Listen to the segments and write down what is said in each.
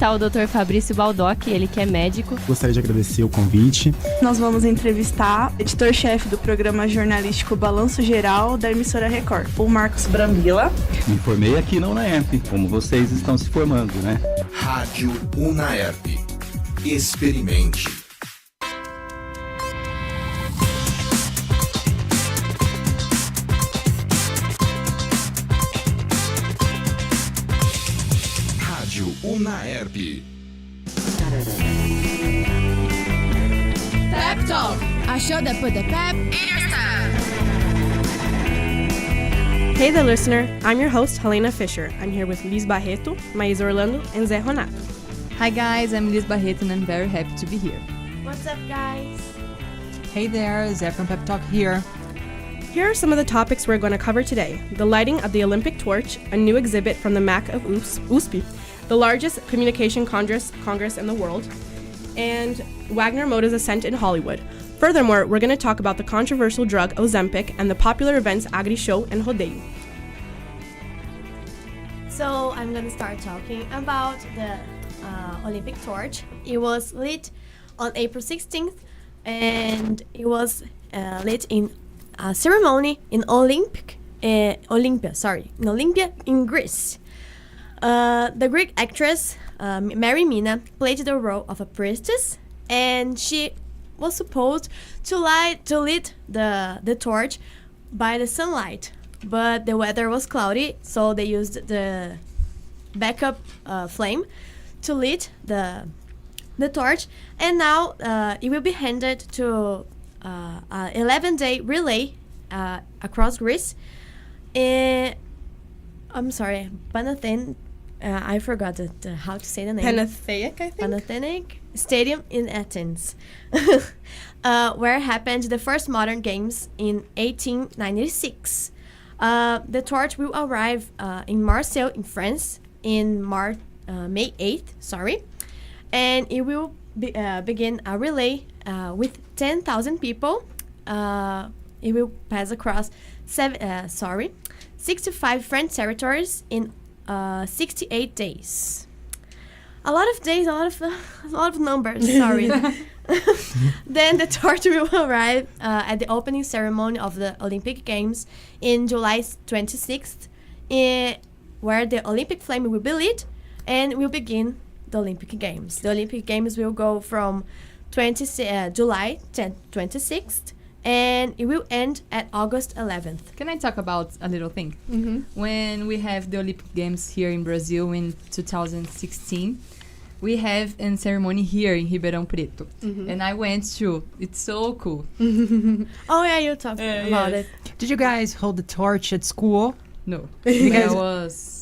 está o Dr. Fabrício Baldock, ele que é médico. Gostaria de agradecer o convite. Nós vamos entrevistar o editor-chefe do programa jornalístico Balanço Geral da emissora Record, o Marcos Brambila. Me formei aqui na UnaErp, como vocês estão se formando, né? Rádio UnaErp. Experimente. Rádio UnaErp. Pep Talk, a show that put the pep in your step. Hey there, listener. I'm your host, Helena Fisher. I'm here with Liz Barreto, Maísa Orlando, and Zé Ronato. Hi guys, I'm Liz Barreto and I'm very happy to be here. What's up, guys? Hey there, Zé from Pep Talk here. Here are some of the topics we're going to cover today. The lighting of the Olympic torch, a new exhibit from the MAC of USP, the largest communication congress in the world, and Wagner Moda's ascent in Hollywood. Furthermore, we're going to talk about the controversial drug Ozempic and the popular events Agri Show and Rodeio. So I'm gonna start talking about the Olympic torch. It was lit on April 16th, and it was lit in a ceremony in Olympia in Greece. The Greek actress Mary Mina played the role of a priestess, and she was supposed to lit the torch by the sunlight, but the weather was cloudy, so they used the backup flame to lit the torch, and now it will be handed to an 11-day relay across Greece. I'm sorry, Panathen. I forgot how to say the name. Panathenaic, I think? Panathenaic Stadium in Athens, where happened the first modern games in 1896. The torch will arrive in Marseille, in France, in May 8th, and it will begin a relay with 10,000 people. It will pass across 65 French territories in 68 days. A lot of days, a lot of numbers. Sorry. Then the torch will arrive at the opening ceremony of the Olympic Games in July 26th, where the Olympic flame will be lit and will begin the Olympic Games. The Olympic Games will go from July 26th, and it will end at August 11th. Can I talk about a little thing? Mm-hmm. When we have the Olympic Games here in Brazil in 2016, we have a ceremony here in Ribeirão Preto. Mm-hmm. And I went to. It's so cool. Oh yeah, you talked about it. Did you guys hold the torch at school? No, Because- I was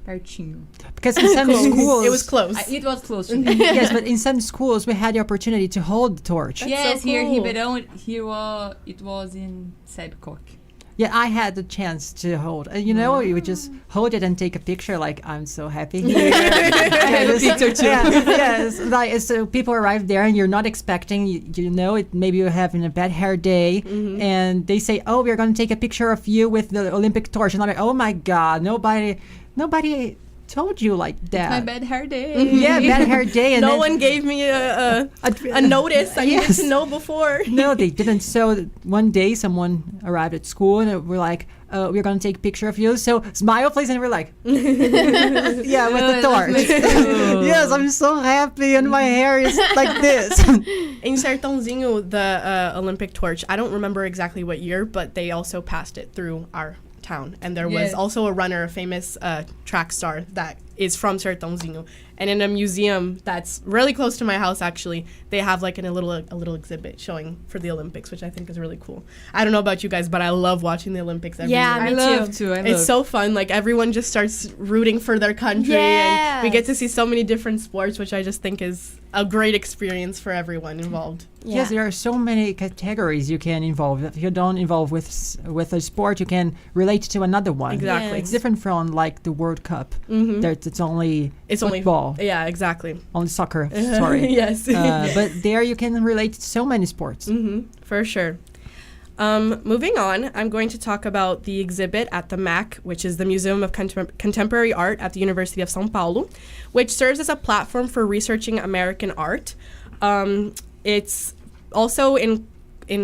pertinho. Because in some schools... It was close. It was close to me. Yes, but in some schools we had the opportunity to hold the torch. Yes, so here in cool. Ribeirão, it was in Sebcock. Yeah, I had the chance to hold. And you would just hold it and take a picture like, I'm so happy here. I have a picture too. Yes, like, so people arrive there and you're not expecting, maybe you're having a bad hair day, and they say, oh, we're going to take a picture of you with the Olympic torch. And I'm like, oh my God, nobody told you like that. My bad hair day. Yeah, bad hair day. And No then- one gave me a notice. I needed to know before. No, they didn't. So one day someone arrived at school and we're like, we're going to take a picture of you. So smile, please. And we're like, yeah, with the torch. Yes, I'm so happy and my hair is like this. In Sertãozinho, the Olympic torch, I don't remember exactly what year, but they also passed it through our town. And there was also a runner, a famous track star that is from Sertãozinho. And in a museum that's really close to my house, actually, they have like a little exhibit showing for the Olympics, which I think is really cool. I don't know about you guys, but I love watching the Olympics every year. I love too. It's so fun. Like everyone just starts rooting for their country, and we get to see so many different sports, which I just think is a great experience for everyone involved. Yes, there are so many categories you can involve. If you don't involve with a sport, you can relate to another one. Exactly. It's different from like the World Cup. Mm-hmm. It's only football. Yeah, exactly. Only soccer. Sorry. Yes. But there you can relate to so many sports. Mm-hmm, for sure. Moving on, I'm going to talk about the exhibit at the MAC, which is the Museum of Contemporary Art at the University of São Paulo, which serves as a platform for researching American art. It's also in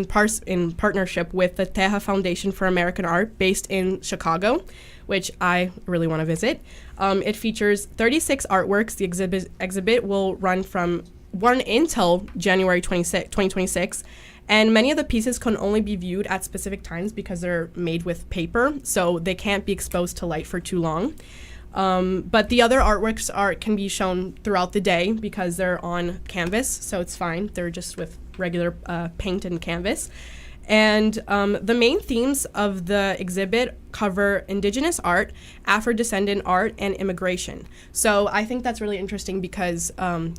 partnership with the Terra Foundation for American Art based in Chicago, which I really want to visit. It features 36 artworks. The exhibit will run until January 2026. And many of the pieces can only be viewed at specific times because they're made with paper, so they can't be exposed to light for too long. But the other artworks can be shown throughout the day because they're on canvas, so it's fine. They're just with regular paint and canvas. And the main themes of the exhibit cover indigenous art, Afro-descendant art, and immigration. So I think that's really interesting because I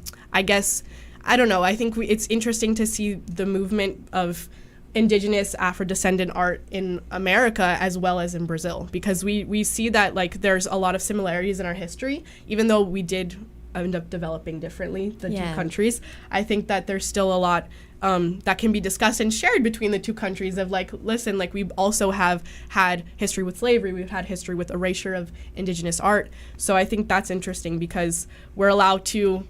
think it's interesting to see the movement of indigenous Afro-descendant art in America as well as in Brazil, because we see that like there's a lot of similarities in our history, even though we did end up developing differently, the two countries. I think that there's still a lot that can be discussed and shared between the two countries of like, listen, like we also have had history with slavery, we've had history with erasure of indigenous art. So I think that's interesting because we're allowed to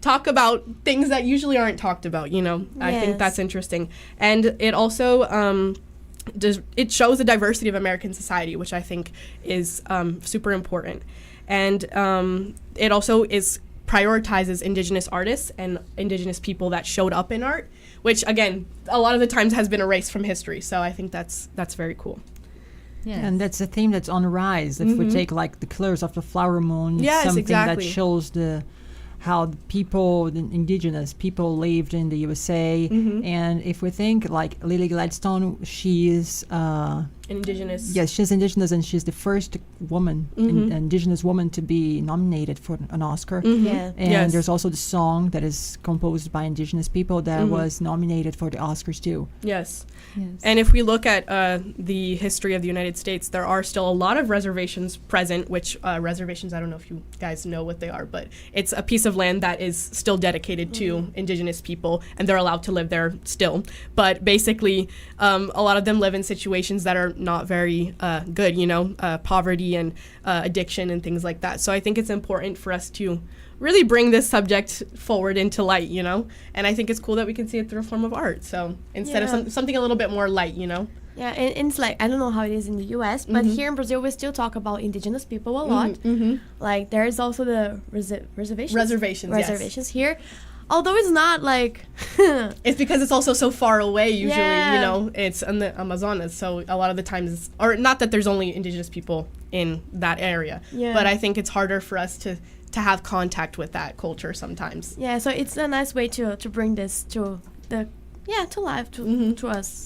talk about things that usually aren't talked about, I think that's interesting. And it also it shows the diversity of American society, which I think is super important. And it also prioritizes indigenous artists and indigenous people that showed up in art, which again, a lot of the times has been erased from history. So I think that's very cool. Yeah, and that's a theme that's on the rise. If we take like the colors of the flower moon, something that shows how the indigenous people lived in the USA. And if we think like Lily Gladstone, she is indigenous. Yes, she's indigenous, and she's the first woman, indigenous woman, to be nominated for an Oscar. And there's also the song that is composed by indigenous people that was nominated for the Oscars too. Yes. And if we look at the history of the United States, there are still a lot of reservations present, which reservations, I don't know if you guys know what they are, but it's a piece of land that is still dedicated to indigenous people, and they're allowed to live there still. But basically, a lot of them live in situations that are not very good, poverty and addiction and things like that. So I think it's important for us to really bring this subject forward into light, and I think it's cool that we can see it through a form of art. So instead of something a little bit more light, Yeah, and it's like, I don't know how it is in the US, but here in Brazil, we still talk about indigenous people a lot. Like, there's also the reservations. Reservations here. Although it's not like... It's because it's also so far away, usually, it's in the Amazonas, so a lot of the times, or not that there's only indigenous people in that area, but I think it's harder for us to have contact with that culture sometimes. Yeah, so it's a nice way to bring this to life, to us.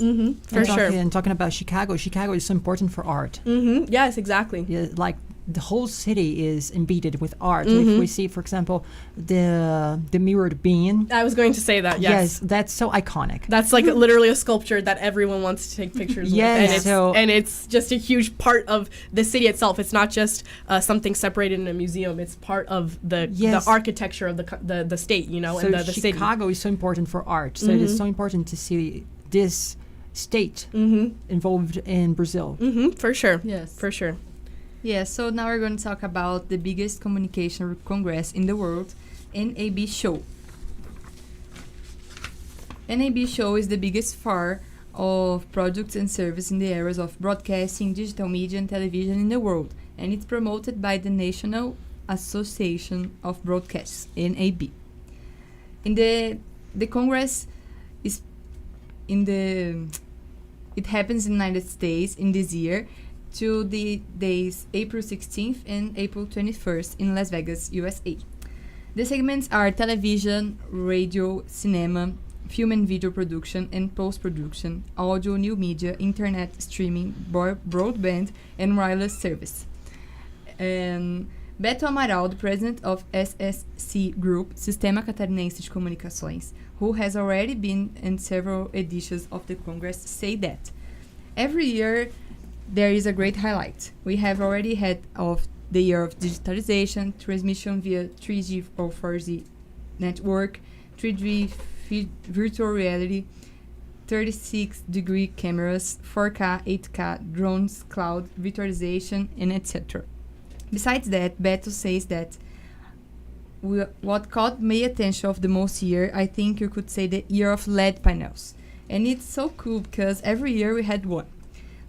For sure. And talking about Chicago is so important for art. Yes, exactly. Yeah, like the whole city is embedded with art. If we see, for example, the mirrored bean. I was going to say that, yes. That's so iconic. That's like literally a sculpture that everyone wants to take pictures with. And it's just a huge part of the city itself. It's not just something separated in a museum. It's part of the architecture of the state, and the city. Chicago is so important for art. So it is so important to see this state involved in Brazil. For sure. Yes. For sure. Yeah, so now we're going to talk about the biggest communication congress in the world, NAB Show. NAB Show is the biggest fair of products and services in the areas of broadcasting, digital media, and television in the world, and it's promoted by the National Association of Broadcasts, NAB. In the Congress is it happens in the United States in this year, to the days April 16th and April 21st in Las Vegas, USA. The segments are television, radio, cinema, film and video production and post-production, audio, new media, internet streaming, broadband, and wireless service. Beto Amaral, the president of SSC Group, Sistema Catarinense de Comunicações, who has already been in several editions of the Congress, say that every year there is a great highlight. We have already had of the year of digitalization, transmission via 3G or 4G network, 3D virtual reality, 360-degree cameras, 4K, 8K, drones, cloud, virtualization, and etc. Besides that, Beto says that what caught my attention of the most year, I think you could say the year of LED panels. And it's so cool because every year we had one.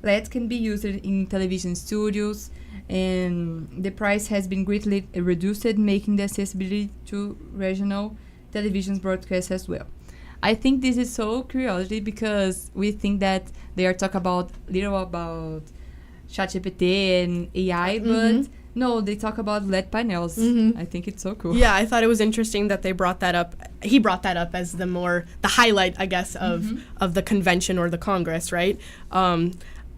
LEDs can be used in television studios, and the price has been greatly reduced, making the accessibility to regional television broadcasts as well. I think this is so curiosity because we think that they are talking about ChatGPT and AI, but no, they talk about LED panels. I think it's so cool. Yeah, I thought it was interesting that they brought that up. He brought that up as the highlight, I guess, of the convention or the Congress, right?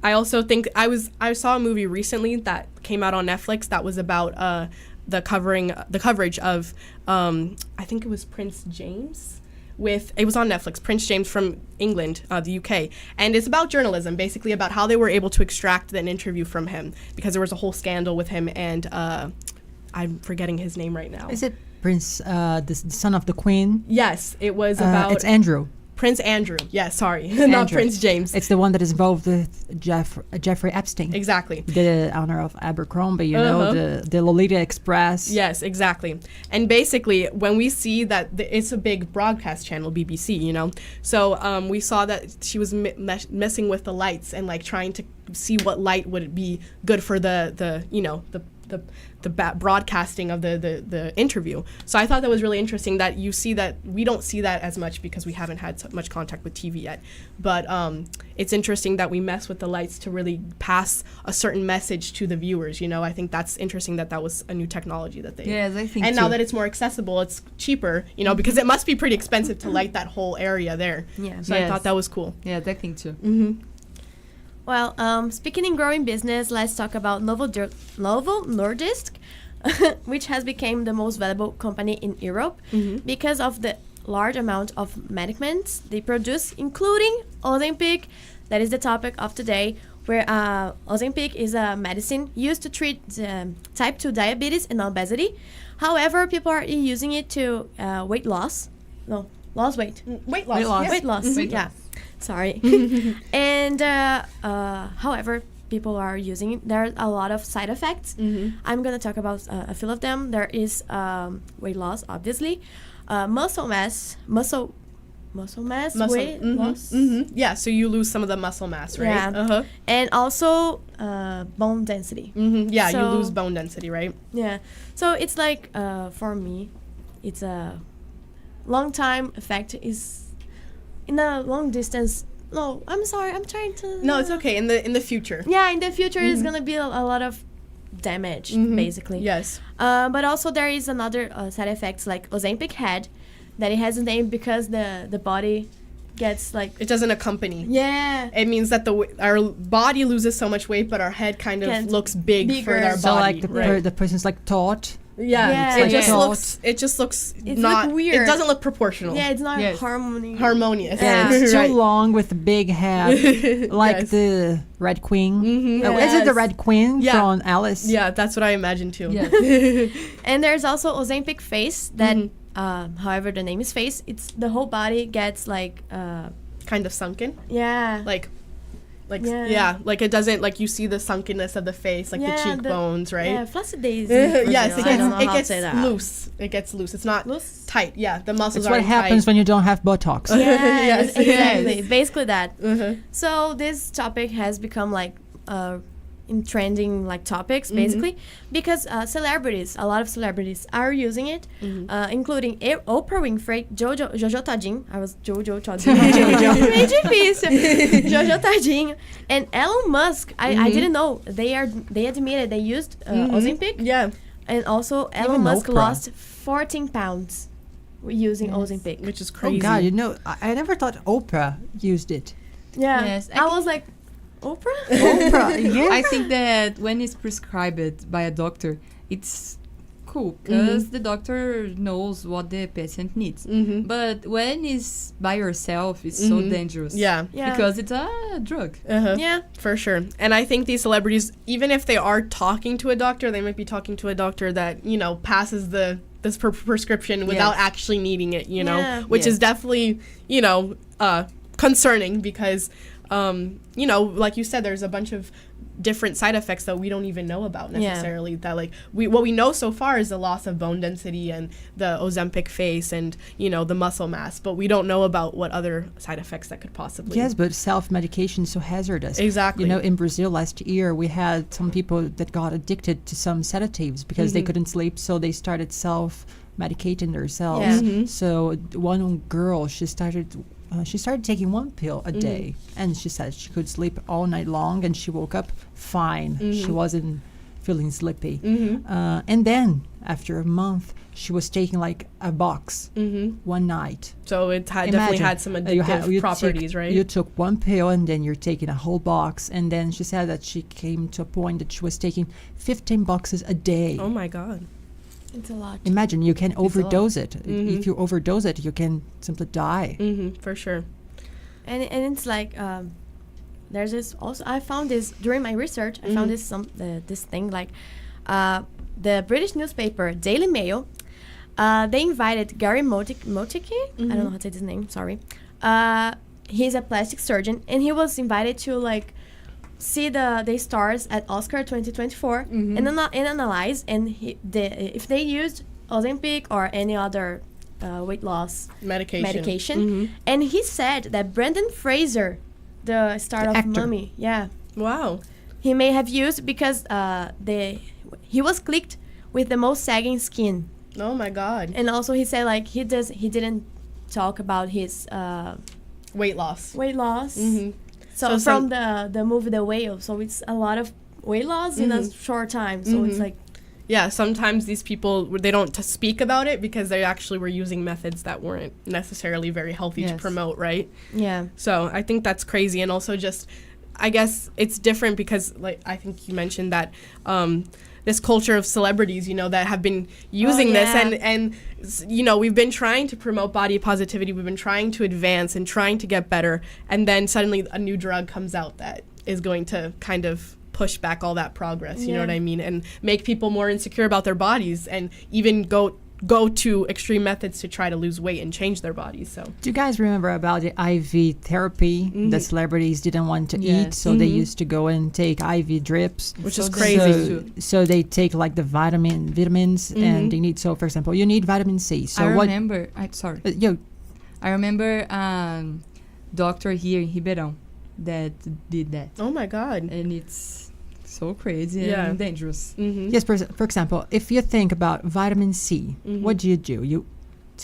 I also think I saw a movie recently that came out on Netflix that was about the coverage of I think it was Prince James. It was on Netflix, Prince James from England, the UK. And it's about journalism, basically about how they were able to extract an interview from him because there was a whole scandal with him and I'm forgetting his name right now. Is it Prince, the son of the Queen? Yes, it was about... It's Andrew. Prince Andrew. Yeah, sorry. Not Prince James. It's the one that is involved with Jeffrey Epstein. Exactly. The owner of Abercrombie, you know, the Lolita Express. Yes, exactly. And basically, when we see that it's a big broadcast channel, BBC, you know, so we saw that she was messing with the lights and like trying to see what light would be good for the broadcasting of the interview. So I thought that was really interesting that you see that we don't see that as much because we haven't had so much contact with TV yet. But it's interesting that we mess with the lights to really pass a certain message to the viewers. You know, I think that's interesting that was a new technology that they. Yes, I think. And too. now that it's more accessible, it's cheaper. You know, because it must be pretty expensive to light that whole area there. Yeah. So I thought that was cool. Yeah, I think too. Well, speaking in growing business, let's talk about Novo Nordisk, which has become the most valuable company in Europe because of the large amount of medicaments they produce, including Ozempic. That is the topic of today, where Ozempic is a medicine used to treat type 2 diabetes and obesity. However, people are using it to weight loss. No, loss weight. Weight loss. Yes. Weight loss. Yeah. Sorry. And however, people are using it. There are a lot of side effects. I'm going to talk about a few of them. There is weight loss, obviously. Muscle mass, weight loss. Yeah, so you lose some of the muscle mass, right? Yeah. And also bone density. Yeah, So- you lose bone density, right? Yeah. So it's like, for me, it's a long time effect is in a long distance. No, I'm sorry. I'm trying to. No, it's okay. In the future. Yeah, in the future, it's gonna be a lot of damage, basically. Yes. But also there is another side effects like Ozempic had, that it has a name because the body gets like. It doesn't accompany. Yeah. It means that our body loses so much weight, but our head kind of looks big for our body. So like right? the person's like taut. Yeah, Yeah. it just looks It's not look weird. It doesn't look proportional. Yeah, it's not Yes. harmonious. Yeah. It's Right. too long with a big head, like Yes. the Red Queen. Yes. Is it the Red Queen Yeah. from Alice? Yeah, that's what I imagine too. Yes. And there's also Ozempic face that, however the name is face, it's the whole body gets like, Kind of sunken. yeah. Like Yeah. like it doesn't, like you see the sunkenness of the face, like the Yeah, cheekbones, right? Yeah, flaccid Yes, I don't know it how to gets say that. loose. It gets loose. It's not Loose? tight. Yeah, the muscles It's are what happens when you don't have Botox. Yeah, Yes. exactly. Basically that. Uh-huh. So this topic has become like in trending like topics basically because celebrities, a lot of celebrities are using it, including Oprah Winfrey, Jojo Tadinho. I was Jojo Tadinho. Meio difícil. Jojo Tadinho and Elon Musk. I didn't know they admitted they used Ozempic. Yeah, And also Elon Even Musk Oprah. lost 14 pounds using Ozempic. which is Oh crazy. God, you know, I never thought Oprah used it. Yeah. Yes, I was like, Oprah? Oprah, yeah. I think that when it's prescribed by a doctor, it's cool because the doctor knows what the patient needs. But when it's by yourself, it's so dangerous. Yeah. Yeah. Because it's a drug. Uh-huh. Yeah. For sure. And I think these celebrities, even if they are talking to a doctor, they might be talking to a doctor that, you know, passes this prescription without actually needing it, you know, Yeah. which is definitely, you know, concerning because, you know, like you said, there's a bunch of different side effects that we don't even know about necessarily. That like what we know so far is the loss of bone density and the Ozempic face and, you know, the muscle mass, but we don't know about what other side effects that could possibly. Yes, but self-medication is so hazardous. Exactly. You know, in Brazil last year, we had some people that got addicted to some sedatives because they couldn't sleep, so they started self-medicating themselves. Yeah. So one girl, she started taking one pill a day, and she said she could sleep all night long, and she woke up fine. She wasn't feeling sleepy. And then, after a month, she was taking like a box one night. So it definitely had some addictive properties, right? You took one pill, and then you're taking a whole box. And then she said that she came to a point that she was taking 15 boxes a day. Oh, my God. It's a lot. Imagine, you can overdose it. If you overdose it, you can simply die. For sure. And it's like there's this also. I found this during my research. I found this thing like the British newspaper Daily Mail. They invited Gary Motiki. I don't know how to say his name. Sorry. He's a plastic surgeon, and he was invited to like see the stars at Oscar 2024 and analyze if they used Ozempic or any other weight loss medication. And he said that Brendan Fraser, the star of actor. Mummy, Wow. he may have used because he was clicked with the most sagging skin. Oh, my God. And also he said like he didn't talk about his Weight loss. So from the movie The Whale, so it's a lot of weight loss in a short time. So it's like, yeah, sometimes these people, they don't speak about it because they actually were using methods that weren't necessarily very healthy to promote, right? yeah. So I think that's crazy. And also just, I guess it's different because, like, I think you mentioned that this culture of celebrities, you know, that have been using this and, you know, we've been trying to promote body positivity. We've been trying to advance and trying to get better. And then suddenly a new drug comes out that is going to kind of push back all that progress, you know what I mean? And make people more insecure about their bodies and even go to extreme methods to try to lose weight and change their bodies. So Do you guys remember about the IV therapy that celebrities didn't want to eat, so they used to go and take IV drips, which is crazy. So they take like the vitamins, and they need. So for example, you need vitamin C. So I remember. I remember doctor here in Ribeirão that did that, Oh my God. and it's so crazy and dangerous. Yes, for example, if you think about vitamin C, what do? You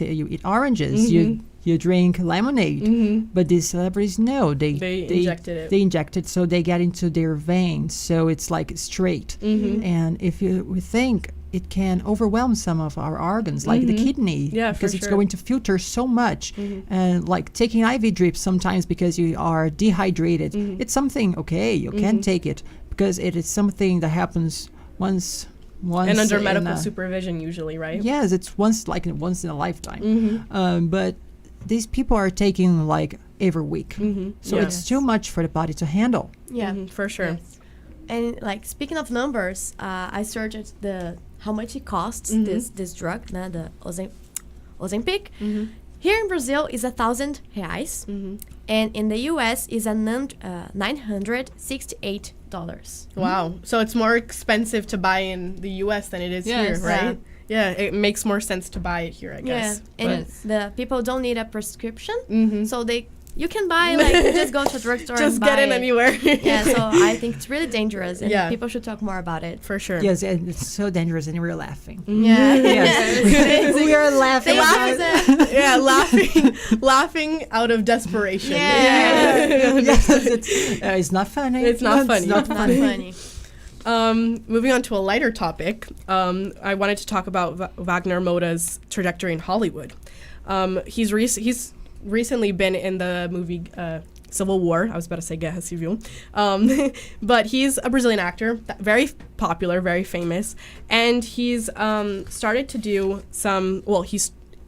eat oranges, you drink lemonade, but these celebrities, no, they injected it. They inject it, so they get into their veins, so it's like straight. And if we think it can overwhelm some of our organs, like the kidney, because it's going to filter so much. And like taking IV drips sometimes because you are dehydrated, it's something, okay, you can take it, because it is something that happens once and under medical supervision usually, right? Yes, it's once in a lifetime. But these people are taking like every week, so it's too much for the body to handle. Yeah, for sure. Yes. And like speaking of numbers, I searched how much it costs this drug, the Ozempic. Here in Brazil is 1,000 reais, and in the U.S. is $968. Wow. So it's more expensive to buy in the U.S. than it is here, right? Yeah, it makes more sense to buy it here, I guess. Yeah, and the people don't need a prescription, so you can buy, like, you just go to a drugstore just and buy get in anywhere. Yeah, so I think it's really dangerous, and people should talk more about it. For sure. Yes, and it's so dangerous, and we're laughing. Yeah. Yes. We are laughing. Laughing out of desperation. Yes, it's not funny. It's not funny. Not funny. Moving on to a lighter topic, I wanted to talk about Wagner Moura's trajectory in Hollywood. He's recently been in the movie Civil War. I was about to say Guerra Civil. But he's a Brazilian actor, very popular, very famous. And he's started to do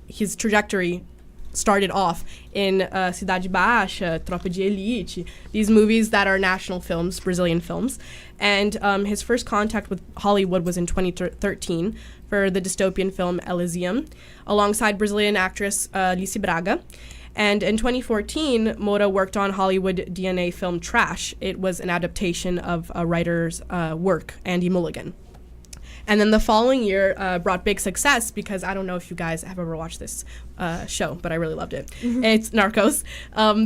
his trajectory started off in Cidade Baixa, Tropa de Elite, these movies that are national films, Brazilian films. And his first contact with Hollywood was in 2013 for the dystopian film Elysium, alongside Brazilian actress Alice Braga. And in 2014, Moda worked on Hollywood DNA film Trash. It was an adaptation of a writer's work, Andy Mulligan. And then the following year brought big success because I don't know if you guys have ever watched this show, but I really loved it. It's Narcos.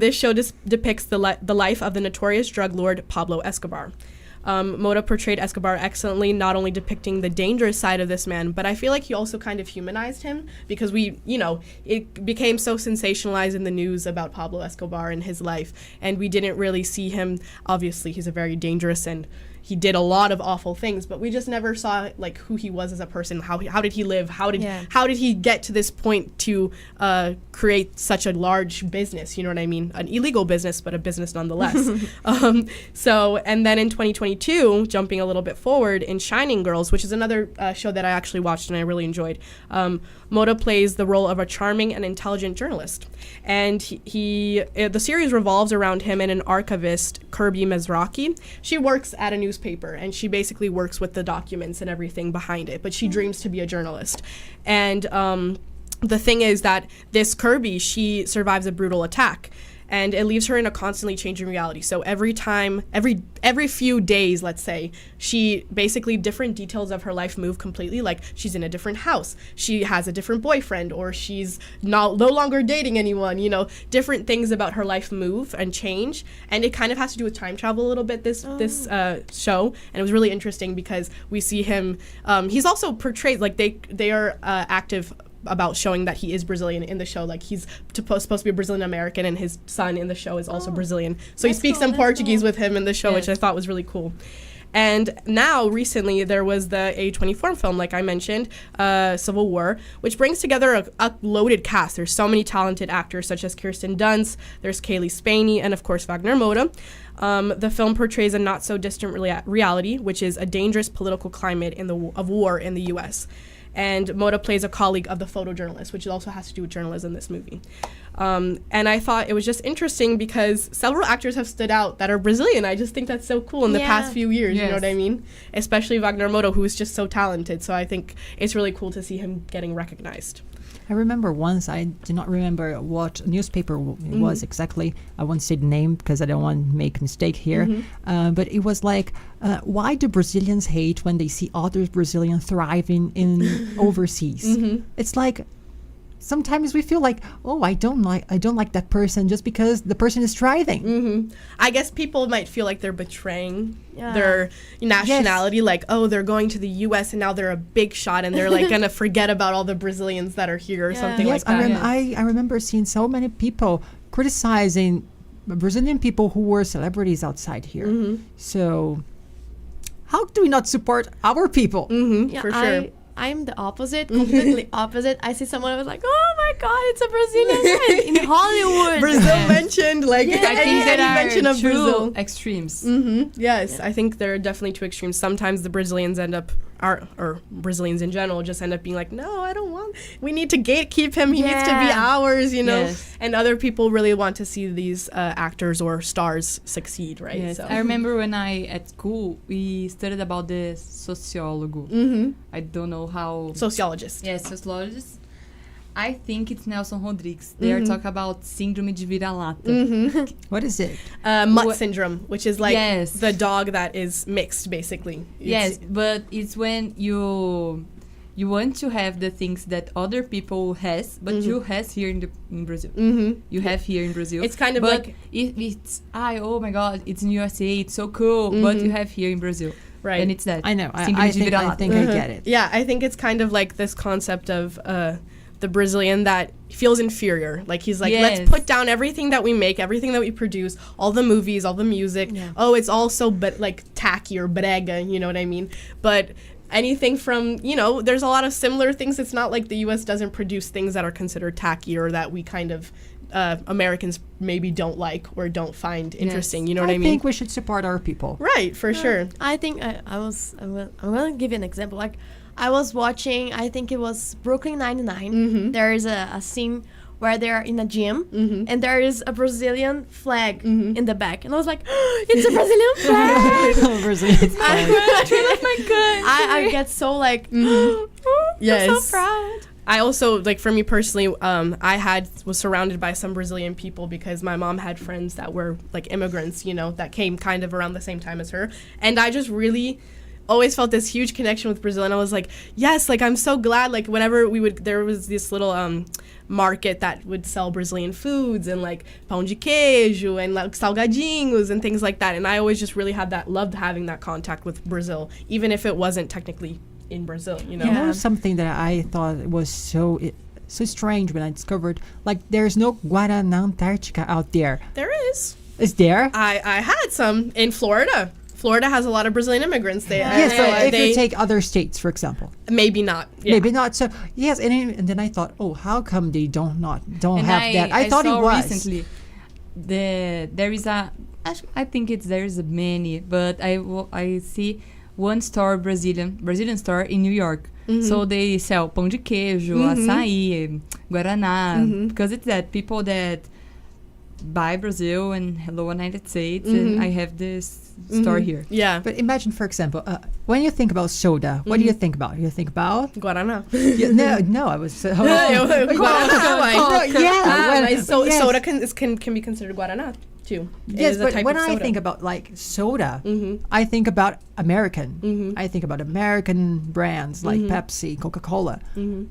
This show depicts the life of the notorious drug lord Pablo Escobar. Moda portrayed Escobar excellently, not only depicting the dangerous side of this man, but I feel like he also kind of humanized him because it became so sensationalized in the news about Pablo Escobar and his life, and we didn't really see him. Obviously, he's a very dangerous and he did a lot of awful things, but we just never saw like who he was as a person. How did he live? How did he get to this point to create such a large business? You know what I mean? An illegal business, but a business nonetheless. And then in 2022, jumping a little bit forward, in Shining Girls, which is another show that I actually watched and I really enjoyed, Moda plays the role of a charming and intelligent journalist. And the series revolves around him and an archivist, Kirby Mizraki. She works at a newspaper, and she basically works with the documents and everything behind it, but she dreams to be a journalist. And the thing is that this Kirby, she survives a brutal attack, and it leaves her in a constantly changing reality. So every few days, let's say, she basically, different details of her life move completely. Like, she's in a different house, she has a different boyfriend, or she's no longer dating anyone. Different things about her life move and change, and it kind of has to do with time travel a little bit, this show. And it was really interesting because we see him, he's also portrayed, like they are active about showing that he is Brazilian in the show. Like, he's supposed to be a Brazilian American, and his son in the show is also Brazilian. So he speaks in Portuguese with him in the show, which I thought was really cool. And now, recently, there was the A24 film, like I mentioned, Civil War, which brings together a loaded cast. There's so many talented actors, such as Kirsten Dunst, there's Kaylee Spaney, and of course, Wagner Moda. The film portrays a not-so-distant reality, which is a dangerous political climate of war in the U.S., and Moda plays a colleague of the photojournalist, which also has to do with journalism in this movie. And I thought it was just interesting because several actors have stood out that are Brazilian. I just think that's so cool in the past few years, you know what I mean? Especially Wagner Moda, who is just so talented. So I think it's really cool to see him getting recognized. I remember once, I do not remember what newspaper it was exactly. I won't say the name because I don't want to make a mistake here. But it was like, why do Brazilians hate when they see other Brazilians thriving in overseas? It's like, sometimes we feel like, oh, I don't like that person just because the person is thriving. I guess people might feel like they're betraying their nationality, like, oh, they're going to the U.S. and now they're a big shot and they're like gonna forget about all the Brazilians that are here or something like that. I remember seeing so many people criticizing Brazilian people who were celebrities outside here. So how do we not support our people? For sure. I'm the opposite, completely opposite. I see someone, I was like, oh my God, it's a Brazilian in Hollywood. Brazil mentioned, like, I think there are mention of two Brazil. extremes. Yes, I think there are definitely two extremes. Sometimes the Brazilians or Brazilians in general just end up being like, no, I don't want, we need to gatekeep him, he needs to be ours, and other people really want to see these actors or stars succeed, right? Yes. So. I remember when at school we studied about the sociólogo. I don't know how. Sociologist. Yes, sociologist. I think it's Nelson Rodrigues. They are talking about síndrome de vira-lata. What is it? Mutt syndrome, which is like the dog that is mixed, basically. But it's when you want to have the things that other people has, but you has here in Brazil. You have here in Brazil. It's kind of like if it's oh my God, it's in USA, it's so cool, but you have here in Brazil. Right. And it's that. I know. I think I get it. Yeah, I think it's kind of like this concept of the Brazilian that feels inferior. Like, he's like, let's put down everything that we make, everything that we produce, all the movies, all the music. Oh, it's all so like tacky or brega, you know what I mean? But anything from, there's a lot of similar things. It's not like the U.S. doesn't produce things that are considered tacky or that we kind of Americans maybe don't like or don't find interesting. You know what I mean? I think we should support our people. Right, for sure. I think I'm going to give you an example. Like, I was watching, I think it was Brooklyn Nine-Nine. There is a scene where they're in a gym and there is a Brazilian flag in the back. And I was like, oh, it's a Brazilian flag! Brazilian flag. I get so like, I'm so proud. I also, like, for me personally, was surrounded by some Brazilian people because my mom had friends that were, like, immigrants, you know, that came kind of around the same time as her. And I just really always felt this huge connection with Brazil. And I was like, yes, like, I'm so glad, like, whenever there was this little market that would sell Brazilian foods and, like, pão de queijo and, like, salgadinhos and things like that. And I always just really loved having that contact with Brazil, even if it wasn't technically in Brazil, you know. You know something that I thought was so strange when I discovered, like, there's no Guaraná Antártica out there. There is. Is there? I had some in Florida. Florida has a lot of Brazilian immigrants there. Yes, so if you take other states, for example. Maybe not. Yeah. Maybe not. So yes, and then I thought, oh, how come they don't have that? I thought saw it was recently. There is I think there's many, but I see one store, Brazilian store in New York. So they sell pão de queijo, açaí, guaraná, because it's that people that buy Brazil and hello United States, and I have this store here. Yeah. But imagine, for example, when you think about soda, what do you think about? You think about Guaraná. no, I was Soda can be considered Guaraná too. Yes, but when I think about, like, soda, I think about American. I think about American brands like Pepsi, Coca-Cola.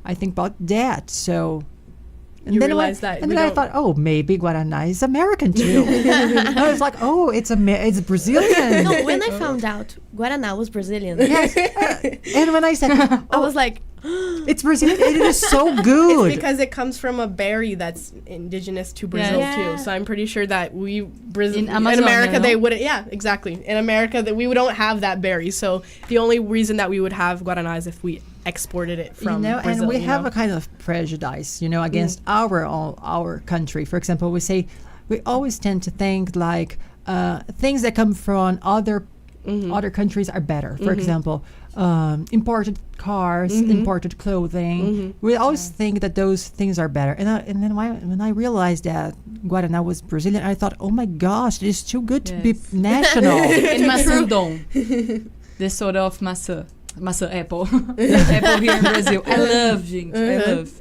I think about that. So. And then I thought, oh, maybe Guaraná is American too. I was like, oh, it's Brazilian. No, when I found out Guaraná was Brazilian, Yes. And when I said, I was like, it's Brazilian, it is so good. It's because it comes from a berry that's indigenous to Brazil too. So I'm pretty sure that in America they wouldn't. Yeah, exactly. In America that we don't have that berry. So the only reason that we would have Guaraná is if we exported it from Brazil. And we have a kind of prejudice, against our country. For example, we always tend to think like things that come from other countries are better. For example, imported cars, imported clothing. We always think that those things are better. And then when I realized that Guaraná was Brazilian, I thought, oh my gosh, it's too good to be national. And maçã, the soda of maçã. Maçã, apple. Apple here in Brazil. I love, gente.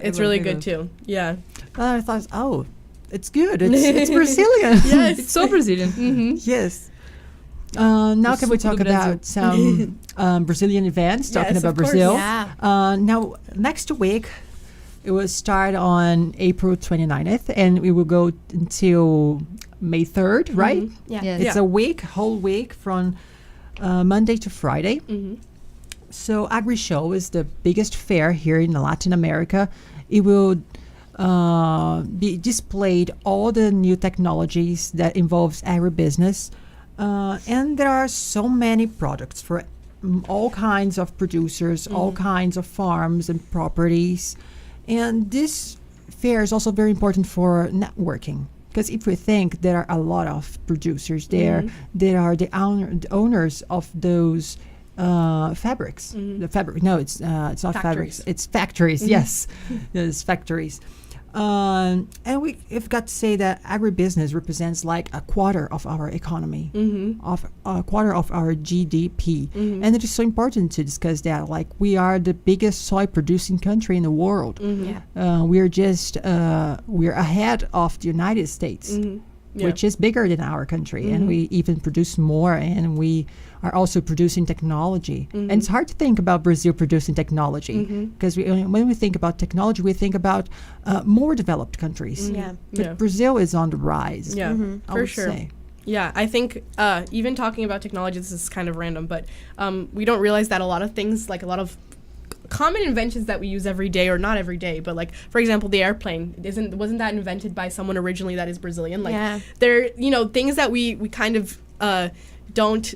It's really good too. Yeah. I thought, oh, it's good. It's Brazilian. Yes. It's so Brazilian. Yes. Now can we talk about some Brazilian events, talking about Brazil? Yeah. Now, next week, it will start on April 29th, and we will go until May 3rd, right? Yeah. Yes. It's a whole week from Monday to Friday. So AgriShow is the biggest fair here in Latin America. It will be displayed all the new technologies that involves agribusiness. And there are so many products for all kinds of producers, all kinds of farms and properties. And this fair is also very important for networking. Because if we think there are a lot of producers there, there are the owners of those fabrics. The fabric? No, it's not fabrics. It's factories. Yes, it's factories. And we've got to say that agribusiness represents like a quarter of our economy, of a quarter of our GDP, and it is so important to discuss that. Like, we are the biggest soy producing country in the world. We're ahead of the United States, which is bigger than our country, and we even produce more, and we are also producing technology. And it's hard to think about Brazil producing technology, because when we think about technology, we think about more developed countries. But Brazil is on the rise. For sure. Say. Yeah, I think even talking about technology, this is kind of random, but we don't realize that a lot of things, like a lot of common inventions that we use every day, or not every day, but like, for example, the airplane wasn't that invented by someone originally that is Brazilian? Like, they're, things that we kind of don't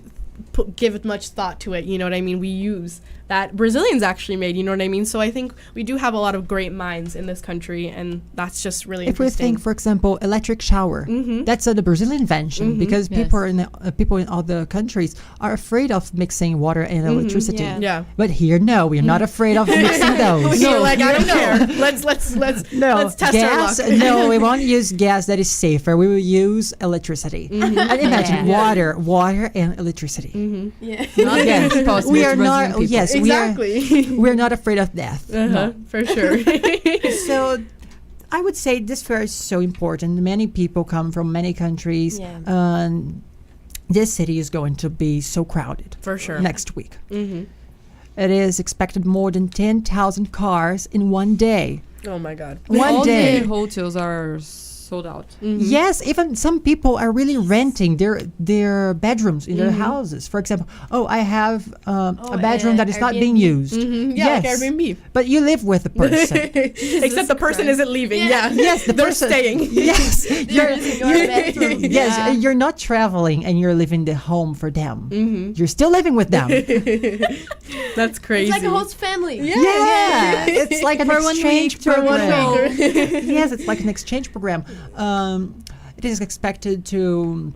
give much thought to it, you know what I mean? We use that Brazilians actually made, you know what I mean? So I think we do have a lot of great minds in this country, and that's just really interesting. If we think, for example, electric shower, that's the Brazilian invention, because people in other countries are afraid of mixing water and electricity. But here, no, we're not afraid of mixing those. You're like, I don't care. Let's test gas, our luck. No, we won't use gas. That is safer. We will use electricity. And imagine water and electricity. Not possible. We are not. Yes, Exactly. we're not afraid of death. For sure. So I would say this fair is so important. Many people come from many countries. Yeah. This city is going to be so crowded For sure. next week. It is expected more than 10,000 cars in one day. Oh my God. One All day. the hotels are sold out. Yes, even some people are really renting their bedrooms in their houses. For example, I have a bedroom that is not being used. Yeah, like Airbnb. But you live with the person. Except the person isn't leaving. Yeah. Yes, They're staying. Yes, They're using your bedroom. yes, you're not traveling and you're living the home for them. You're still living with them. That's crazy. It's like a host family. Yeah, it's like an exchange program. week. Yes, it's like an exchange program. It is expected to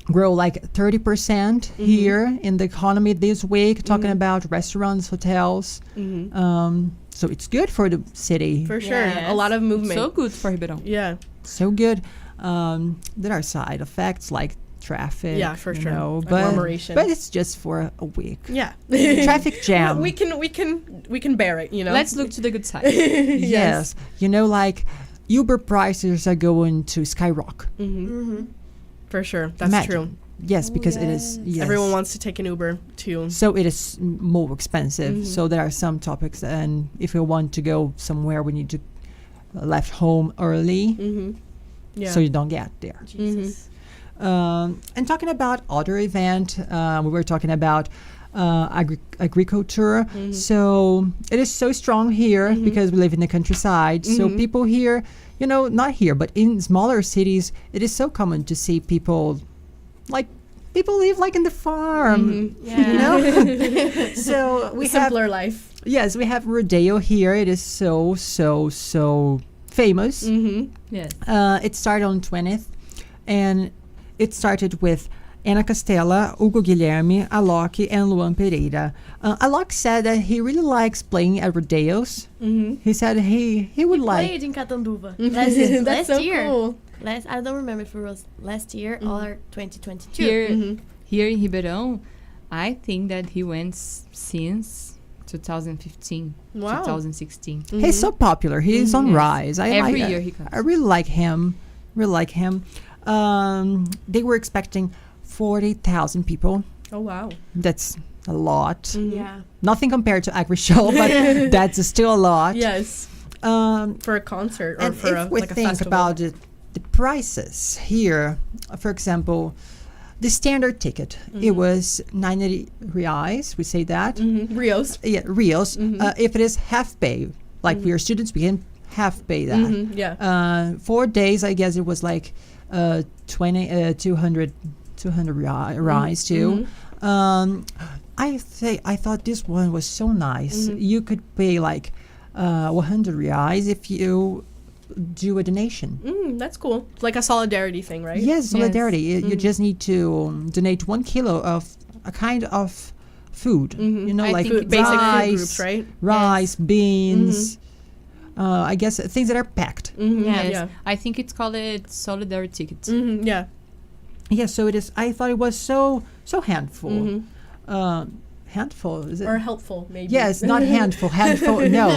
grow like 30% here in the economy this week, talking about restaurants, hotels. So it's good for the city. For sure. Yes. A lot of movement. So good for Ribeirão. Yeah. So good. There are side effects like traffic. Yeah, for you sure. know, but Agglomeration. it's just for a week. Yeah. Traffic jam. We can bear it, you know. Let's look to the good side. Yes. You know, like Uber prices are going to skyrocket. For sure. That's Imagine. true. Yes, because it is. Yes. Everyone wants to take an Uber too. So it is more expensive. So there are some topics, and if we want to go somewhere, we need to left home early, Yeah. so you don't get there. Jesus. And talking about other event, we were talking about agriculture. So it is so strong here because we live in the countryside. So people here, you know, not here, but in smaller cities, it is so common to see people live like in the farm, you know. So we have simpler life. yes, we have rodeo here. It is so famous. Yes. It started on 20th, and it started with Ana Castella, Hugo Guilherme, Alok, and Luan Pereira. Alok said that he really likes playing at rodeos. He said he would like. Played in Catanduva That's last so year. cool. I don't remember if it was last year or 2022. Here in Ribeirão, I think that he went since 2015, Wow. 2016. He's so popular. He's on Yes. rise. Every year he comes. I really like him. They were expecting 40,000 people. Oh wow. That's a lot. Yeah. Nothing compared to Agri Show, but that's still a lot. Yes. For a concert or And for if we like a think festival. about the prices here, for example, the standard ticket, it was 90 reais. We say that. Rios. Yeah, Rios. If it is half pay, like we are students, we can half pay that. Yeah. 4 days, I guess it was like 200 reais too. I thought this one was so nice. You could pay like 100 reais if you do a donation. That's cool. It's like a solidarity thing, right? Yes, solidarity. You just need to donate 1 kilo of a kind of food. You know, I like think Basic rice, food groups, right? rice, beans. I guess things that are packed. Yes. Yeah. I think it's called a solidarity ticket. Yeah. Yeah, so it is. I thought it was so handful. Handful, is it? Or helpful, maybe. Yes, not handful. Handful, no,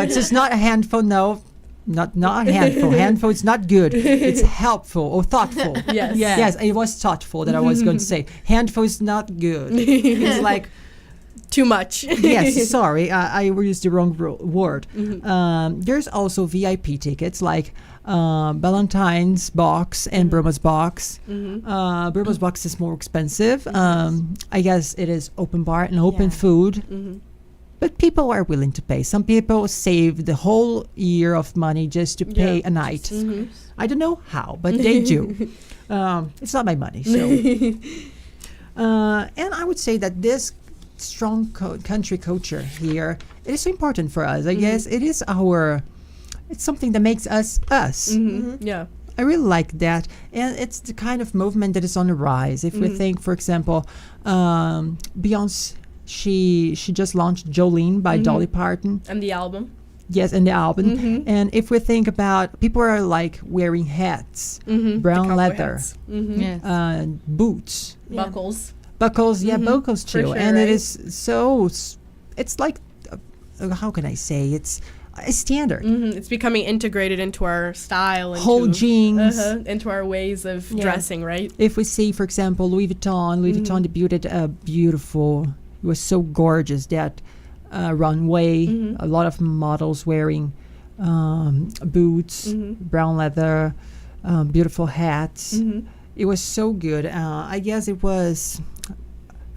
it's just not a handful. No, not handful. Handful is not good. It's helpful or thoughtful. Yes. Yes, it was thoughtful that I was going to say. Handful is not good. It's like Too much. yes, sorry, I used the wrong word. There's also VIP tickets like Valentine's box and Burma's box. Burma's box is more expensive. I guess it is open bar and open food. But people are willing to pay. Some people save the whole year of money just to pay a night. I don't know how, but they do. It's not my money. So, and I would say that this strong country culture here, it is so important for us. I guess it is it's something that makes us us. Yeah. I really like that, and it's the kind of movement that is on the rise. If we think, for example, Beyonce, she just launched Jolene by Dolly Parton. And the album. Yes, and the album. And if we think about, people are like wearing hats, brown cowboy leather, hats. boots, Buckles. buckles, buckles too. sure, And it right? is so it's like, how can I say, it's a standard. It's becoming integrated into our style, Whole jeans. into our ways of dressing, right? If we see, for example, Louis Vuitton debuted a beautiful, it was so gorgeous, that runway, a lot of models wearing boots, brown leather, beautiful hats. It was so good. I guess it was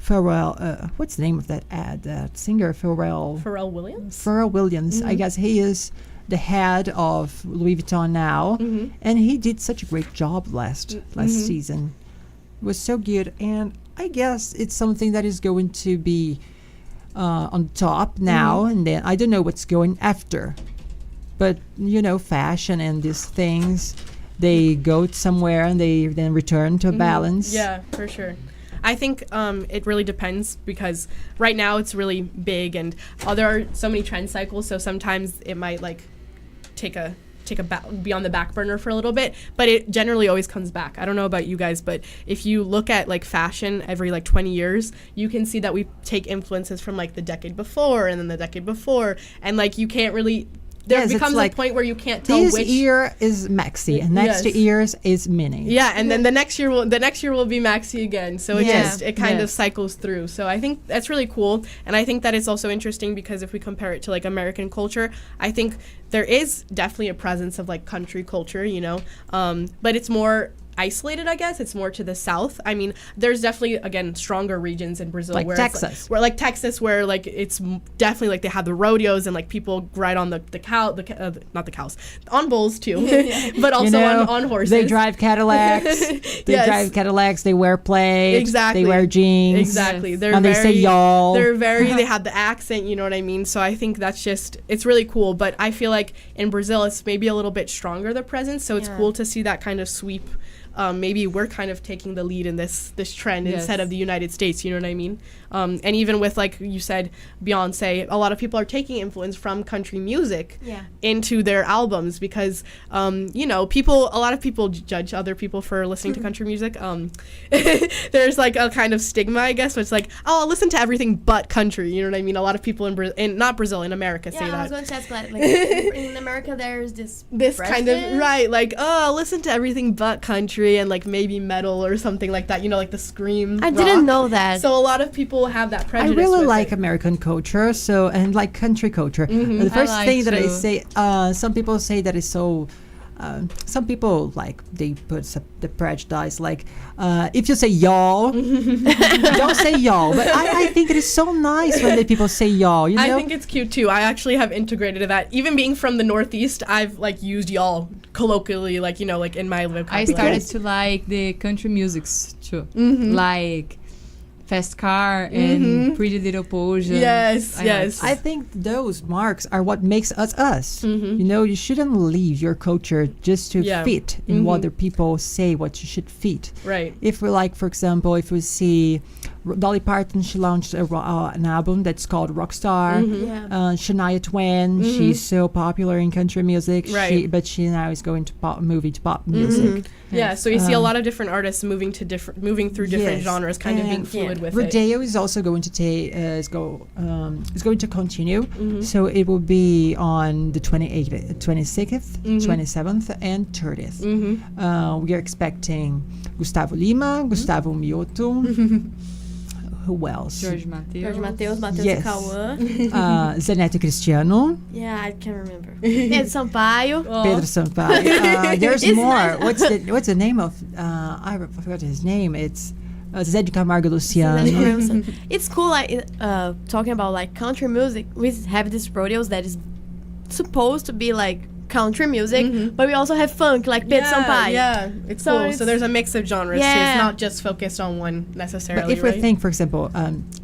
Pharrell. What's the name of that ad? That singer, Pharrell Williams. Pharrell Williams. I guess he is the head of Louis Vuitton now, and he did such a great job last season. It was so good, and I guess it's something that is going to be on top now, and then I don't know what's going after. But fashion and these things, they go somewhere and they then return to a balance. Yeah, for sure. I think it really depends, because right now it's really big, and there are so many trend cycles, so sometimes it might like be on the back burner for a little bit, but it generally always comes back. I don't know about you guys, but if you look at like fashion every like 20 years, you can see that we take influences from like the decade before and then the decade before, and like you can't really there becomes a point where you can't tell this which year is maxi and next year is mini. Yeah, and then the next year will be maxi again. So it kind of cycles through. So I think that's really cool, and I think that it's also interesting because if we compare it to like American culture, I think there is definitely a presence of like country culture, but it's more isolated, I guess. It's more to the south. I mean, there's definitely, again, stronger regions in Brazil, like where Texas. Texas, where like it's definitely like they have the rodeos and like people ride on not the cows, on bulls too, but also on horses. They drive Cadillacs. They wear plates. Exactly. They wear jeans. Exactly. They say y'all. They have the accent. You know what I mean? So I think that's just, it's really cool. But I feel like in Brazil, it's maybe a little bit stronger, the presence. So it's cool to see that kind of sweep. Maybe we're kind of taking the lead in this trend instead of the United States, you know what I mean? And even with, like you said, Beyonce, a lot of people are taking influence from country music into their albums because, a lot of people judge other people for listening to country music. There's like a kind of stigma, I guess, where it's like, oh, I'll listen to everything but country, you know what I mean? A lot of people in not Brazil, in America say that. Yeah, I was going to ask that. Like, in America, there's this kind of, right, like, oh, I'll listen to everything but country and like maybe metal or something like that, like the scream I rock. didn't know that. So a lot of people have that prejudice. I really with like it. American culture, and like country culture. The first thing that I say, some people say that is so. Some people like they put the prejudice like if you say y'all, don't say y'all. But I think it is so nice when the people say y'all. I think it's cute too. I actually have integrated that. Even being from the Northeast, I've like used y'all colloquially, like like in my vocabulary. I started to like the country musics too, like Fast Car and Pretty Little Potion. Yes. I think those marks are what makes us. You shouldn't leave your culture just to fit in what other people say what you should fit. Right. If we like, for example, if we see Dolly Parton, she launched an album that's called Rockstar. Shania Twain, she's so popular in country music. Right. But she now is going to pop music. Yeah, so you see a lot of different artists moving through different genres, kind of being fluid with Rodeo is also going to is going to continue. So it will be on the 28th, 26th, 27th, and 30th. We are expecting Gustavo Lima, Gustavo Mioto. Who else? Jorge Mateus. Matheus Cauã. Zanetti Cristiano. Yeah, I can't remember. Pedro Sampaio. Pedro Sampaio. There's more. Nice. What's the name of? I forgot his name. It's Zé de Camargo Luciano. It's cool, like talking about like country music. We have these rodeos that is supposed to be like country music, but we also have funk, like Pedro Sampaio. Yeah, it's cool. So there's a mix of genres too. It's not just focused on one necessarily. But if we think, for example,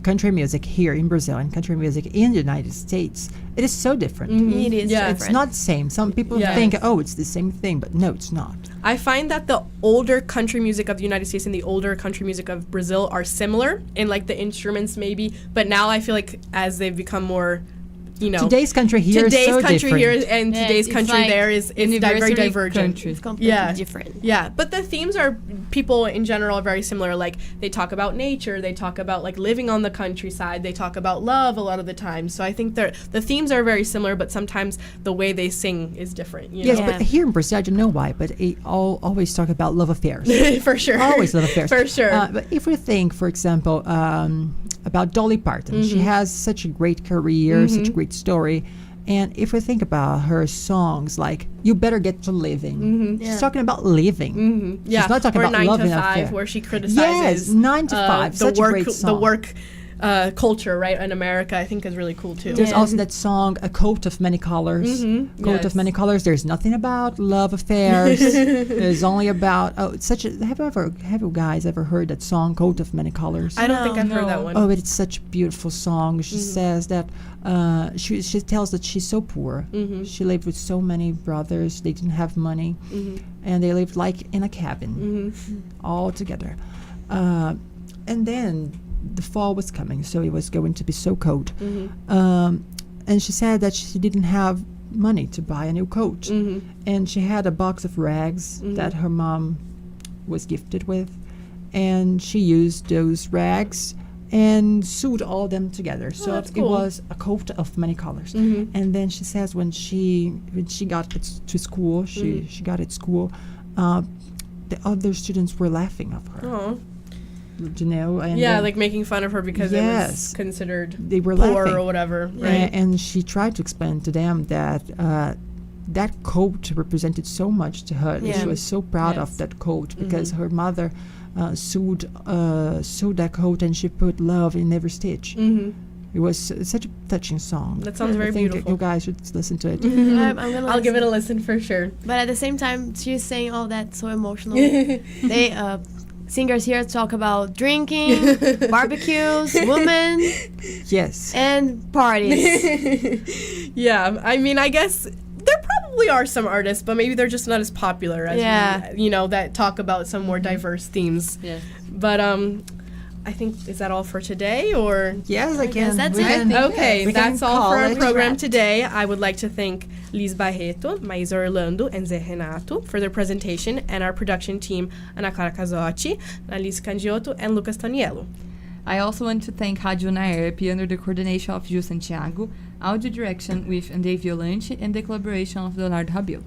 country music here in Brazil and country music in the United States, it is so different. It is different. It's not the same. Some people think, oh, it's the same thing, but no, it's not. I find that the older country music of the United States and the older country music of Brazil are similar in like the instruments maybe, but now I feel like as they've become more Today's country here is so different. And today's it's country like there is very anniversary divergent. country. It's completely different. Yeah, but the themes are, people in general are very similar. Like, they talk about nature, they talk about, like, living on the countryside, they talk about love a lot of the time. So I think the themes are very similar, but sometimes the way they sing is different. Yes, know? but here in Brazil, I don't know why, but it always talk about love affairs. For sure. Always love affairs. For sure. But if we think, for example, about Dolly Parton, she has such a great career, such a great story. And if we think about her songs, like "You Better Get to Living," she's talking about living. She's not talking about loving 9 to 5, affair. where she criticizes 9 to 5, such a great song. the work culture, right, in America, I think is really cool too. There's also that song, "A Coat of Many Colors." Coat of Many Colors. There's nothing about love affairs. There's only about it's such a. Have you guys ever heard that song, "Coat of Many Colors"? I don't think I've heard that one. Oh, it's such a beautiful song. She says that she tells that she's so poor. She lived with so many brothers. They didn't have money, and they lived like in a cabin, all together. And then the fall was coming, so it was going to be so cold. And she said that she didn't have money to buy a new coat, and she had a box of rags that her mom was gifted with, and she used those rags and sewed all them together. So that's it cool. was a coat of many colors. And then she says when she got to school, she got at school, the other students were laughing of her. Oh. You know, and like making fun of her because it was considered they were poor laughing. or whatever, right? And she tried to explain to them that that coat represented so much to her. Yeah. She was so proud of that coat because her mother sewed that coat, and she put love in every stitch. It was such a touching song. That sounds very I think beautiful. you guys should listen to it. I'm gonna I'll give it listen. a listen for sure. But at the same time, she's saying all that so emotional. They singers here talk about drinking, barbecues, women, Yes. and parties. Yeah, I mean, I guess there probably are some artists, but maybe they're just not as popular as we, that talk about some more diverse themes. Yeah. But I think, is that all for today, or? Yes, I can. that's we it. can- Okay, we can that's all call for our it. program today. I would like to thank Liz Barreto, Maísa Orlando, and Zé Renato for their presentation, and our production team, Ana Clara Casotti, Alice Candiotto, and Lucas Toniello. I also want to thank Rádio UNAERP under the coordination of Gil Santiago, audio direction with Andrei Violante, and the collaboration of Leonardo Rabelo.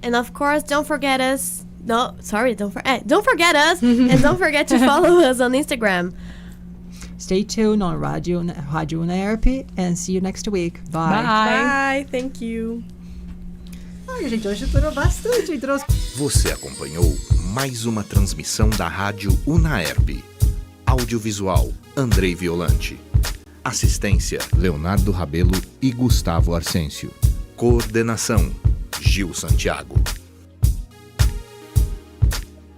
And of course, don't forget us. No, sorry, don't forget us, and don't forget to follow us on Instagram. Stay tuned on Rádio UNAERP, and see you next week. Bye. Bye, thank you. Ai, gente, hoje durou bastante. Você acompanhou mais uma transmissão da Rádio UNAERP. Audiovisual, Andrei Violante. Assistência, Leonardo Rabelo e Gustavo Arcêncio. Coordenação, Gil Santiago.